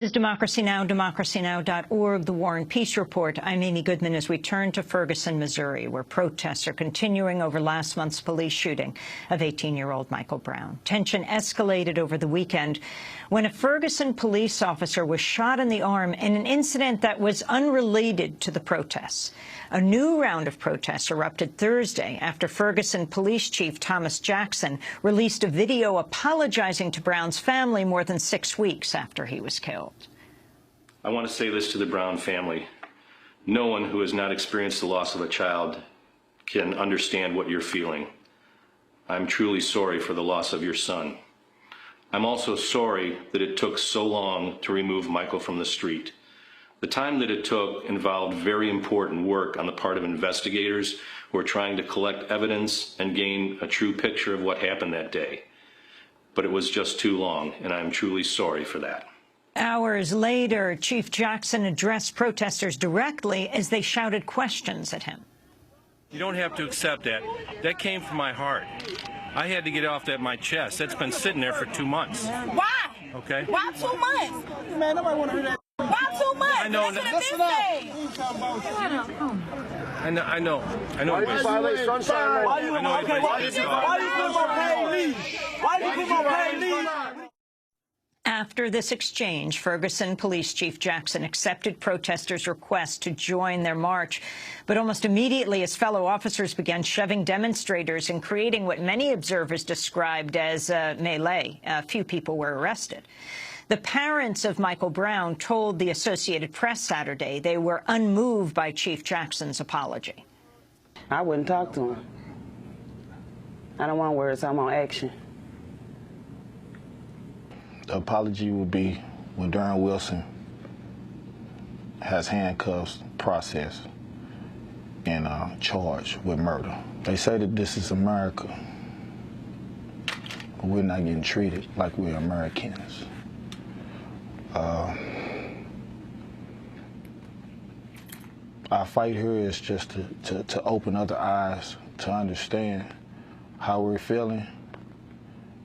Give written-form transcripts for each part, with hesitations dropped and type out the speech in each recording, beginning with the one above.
This is Democracy Now!, democracynow.org, The War and Peace Report. I'm Amy Goodman as we turn to Ferguson, Missouri, where protests are continuing over last month's police shooting of 18-year-old Michael Brown. Tension escalated over the weekend when a Ferguson police officer was shot in the arm in an incident that was unrelated to the protests. A new round of protests erupted Thursday after Ferguson Police Chief Thomas Jackson released a video apologizing to Brown's family more than 6 weeks after he was killed. I want to say this to the Brown family. No one who has not experienced the loss of a child can understand what you're feeling. I'm truly sorry for the loss of your son. I'm also sorry that it took so long to remove Michael from the street. The time that it took involved very important work on the part of investigators who are trying to collect evidence and gain a true picture of what happened that day. But it was just too long, and I'm truly sorry for that. Hours later, Chief Jackson addressed protesters directly as they shouted questions at him. You don't have to accept that. That came from my heart. I had to get off that my chest. That's been sitting there for 2 months. Why? Okay. Why 2 months? Man, nobody want to hear that. Why 2 months? I know. Listen up. I know. Why you violate sunshine? Why you put on paid leave? Why you put on paid leave? After this exchange, Ferguson Police Chief Jackson accepted protesters' request to join their march. But almost immediately, his fellow officers began shoving demonstrators and creating what many observers described as a melee. A few people were arrested. The parents of Michael Brown told the Associated Press Saturday they were unmoved by Chief Jackson's apology. I wouldn't talk to him. I don't want words, I want action. The apology will be when Darren Wilson has handcuffs processed and charged with murder. They say that this is America, but we're not getting treated like we're Americans. Our fight here is just to open other eyes, to understand how we're feeling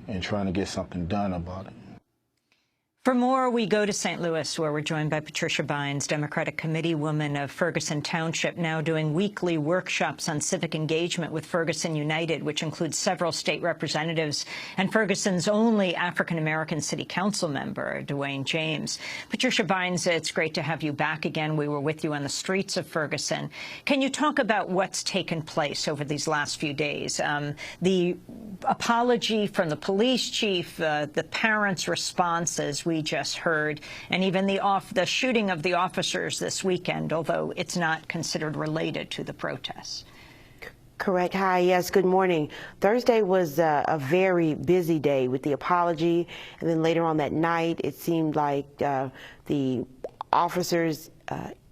and trying to get something done about it. For more, we go to St. Louis, where we're joined by Patricia Bynes, Democratic Committeewoman of Ferguson Township, now doing weekly workshops on civic engagement with Ferguson United, which includes several state representatives and Ferguson's only African-American city council member, Dwayne James. Patricia Bynes, it's great to have you back again. We were with you on the streets of Ferguson. Can you talk about what's taken place over these last few days? The apology from the police chief, the parents' responses we just heard, and even the shooting of the officers this weekend, although it's not considered related to the protests. Correct. Hi. Yes. Good morning. Thursday was a very busy day with the apology, and then later on that night, it seemed like the officers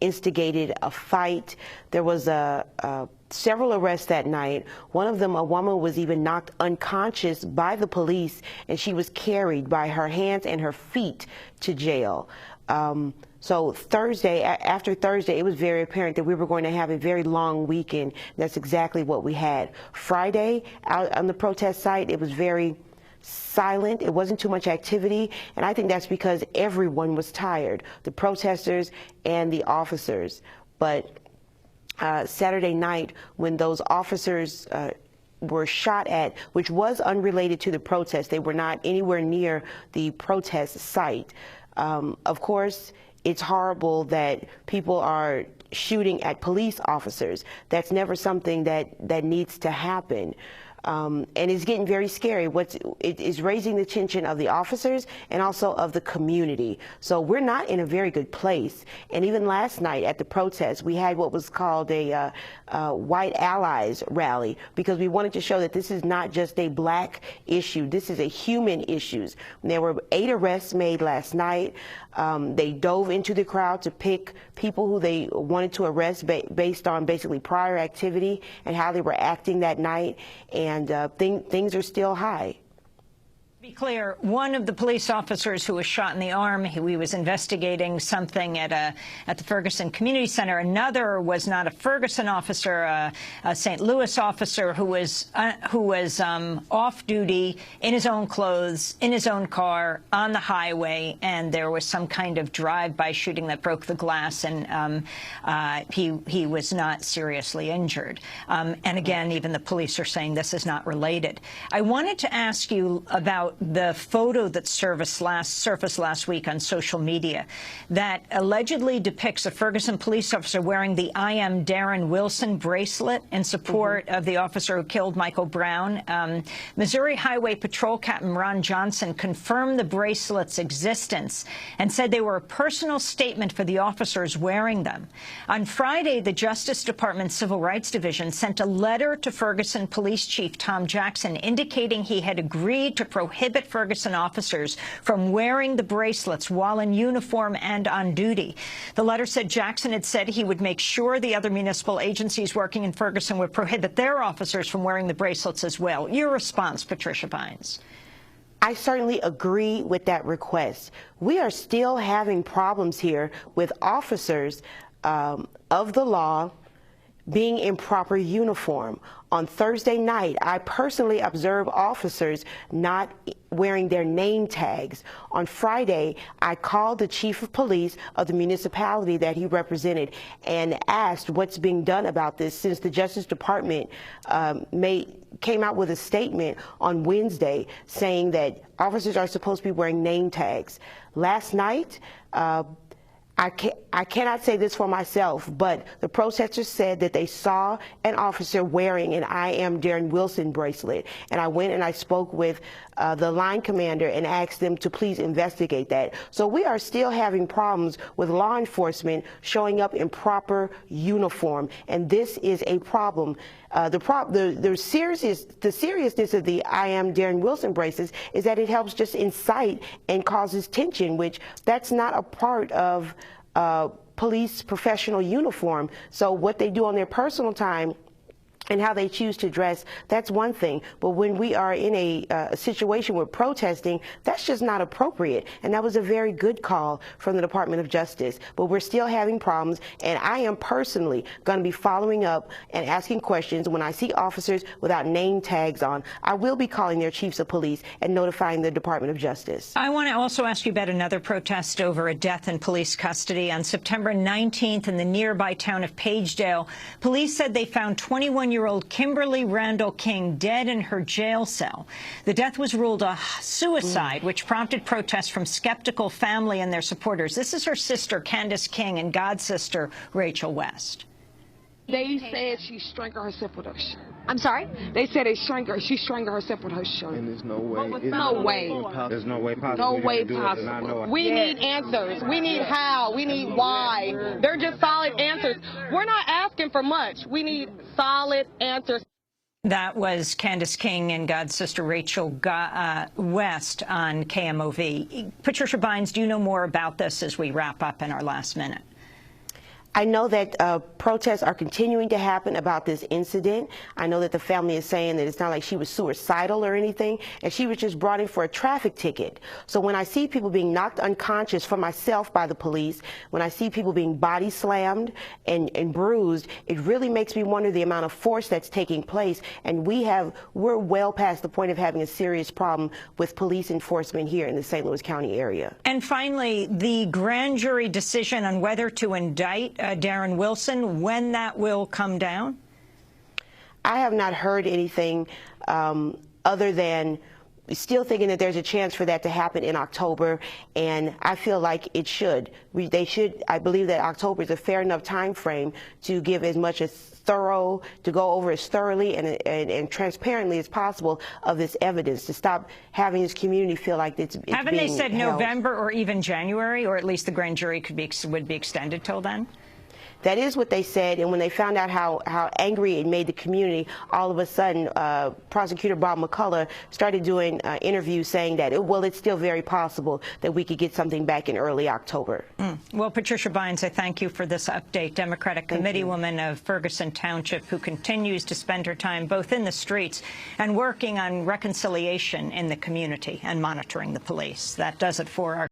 instigated a fight. There was several arrests that night. One of them, a woman was even knocked unconscious by the police, and she was carried by her hands and her feet to jail. So Thursday, after Thursday, it was very apparent that we were going to have a very long weekend. That's exactly what we had. Friday, out on the protest site, it was very silent. It wasn't too much activity, and I think that's because everyone was tired, the protesters and the officers. But Saturday night, when those officers were shot at, which was unrelated to the protest, they were not anywhere near the protest site. Of course, it's horrible that people are shooting at police officers. That's never something that needs to happen. And it's getting very scary. It is raising the tension of the officers and also of the community. So we're not in a very good place. And even last night at the protest, we had what was called a White Allies rally, because we wanted to show that this is not just a black issue. This is a human issue. There were 8 arrests made last night. They dove into the crowd to pick people who they wanted to arrest based on basically prior activity and how they were acting that night. And things are still high. To be clear, one of the police officers who was shot in the arm, he was investigating something at the Ferguson Community Center. Another was not a Ferguson officer, a St. Louis officer who was off duty in his own clothes, in his own car, on the highway, and there was some kind of drive-by shooting that broke the glass, and he was not seriously injured. And again, even the police are saying this is not related. I wanted to ask you about the photo that surfaced last week on social media that allegedly depicts a Ferguson police officer wearing the I Am Darren Wilson bracelet in support of the officer who killed Michael Brown. Missouri Highway Patrol Captain Ron Johnson confirmed the bracelet's existence and said they were a personal statement for the officers wearing them. On Friday, the Justice Department Civil Rights Division sent a letter to Ferguson Police Chief Tom Jackson indicating he had agreed to prohibit Ferguson officers from wearing the bracelets while in uniform and on duty. The letter said Jackson had said he would make sure the other municipal agencies working in Ferguson would prohibit their officers from wearing the bracelets as well. Your response, Patricia Bynes? I certainly agree with that request. We are still having problems here with officers of the law being in proper uniform. On Thursday night, I personally observed officers not wearing their name tags. On Friday, I called the chief of police of the municipality that he represented and asked what's being done about this, since the Justice Department came out with a statement on Wednesday saying that officers are supposed to be wearing name tags. Last night, I cannot say this for myself, but the protesters said that they saw an officer wearing an I Am Darren Wilson bracelet. And I went and I spoke with the line commander and asked them to please investigate that. So we are still having problems with law enforcement showing up in proper uniform. And this is a problem. The seriousness of the I Am Darren Wilson bracelets is that it helps just incite and causes tension, which that's not a part of police professional uniform. So what they do on their personal time and how they choose to dress, that's one thing. But when we are in a situation with protesting, that's just not appropriate. And that was a very good call from the Department of Justice. But we're still having problems, and I am personally going to be following up and asking questions. When I see officers without name tags on, I will be calling their chiefs of police and notifying the Department of Justice. I want to also ask you about another protest over a death in police custody. On September 19th in the nearby town of Pagedale, police said they found 21-year-old Kimberly Randall King dead in her jail cell. The death was ruled a suicide, which prompted protests from skeptical family and their supporters. This is her sister, Candace King, and godsister, Rachel West. They said she strangled herself with her shirt. I'm sorry? They said she strangled herself with her shirt. And there's no way. No way. There's no way possible. No way possible. We need answers. We need how. We need why. They're just solid answers. We're not asking for much. We need solid answers. That was Candace King and godsister Rachel West on KMOV. Patricia Bynes, do you know more about this as we wrap up in our last minute? I know that protests are continuing to happen about this incident. I know that the family is saying that it's not like she was suicidal or anything, and she was just brought in for a traffic ticket. So when I see people being knocked unconscious for myself by the police, when I see people being body slammed and bruised, it really makes me wonder the amount of force that's taking place. And we're well past the point of having a serious problem with police enforcement here in the St. Louis County area. And finally, the grand jury decision on whether to indict Darren Wilson, when that will come down? I have not heard anything other than still thinking that there's a chance for that to happen in October, and I feel like it should. I believe that October is a fair enough time frame to give as much to go over as thoroughly and transparently as possible of this evidence, to stop having this community feel like it's Haven't they said held. November or even January, or at least the grand jury would be extended till then? that is what they said. And when they found out how angry it made the community, all of a sudden, Prosecutor Bob McCullough started doing interviews saying that, it's still very possible that we could get something back in early October. Well, Patricia Bynes, I thank you for this update. Democratic Committeewoman of Ferguson Township, who continues to spend her time both in the streets and working on reconciliation in the community and monitoring the police. That does it for our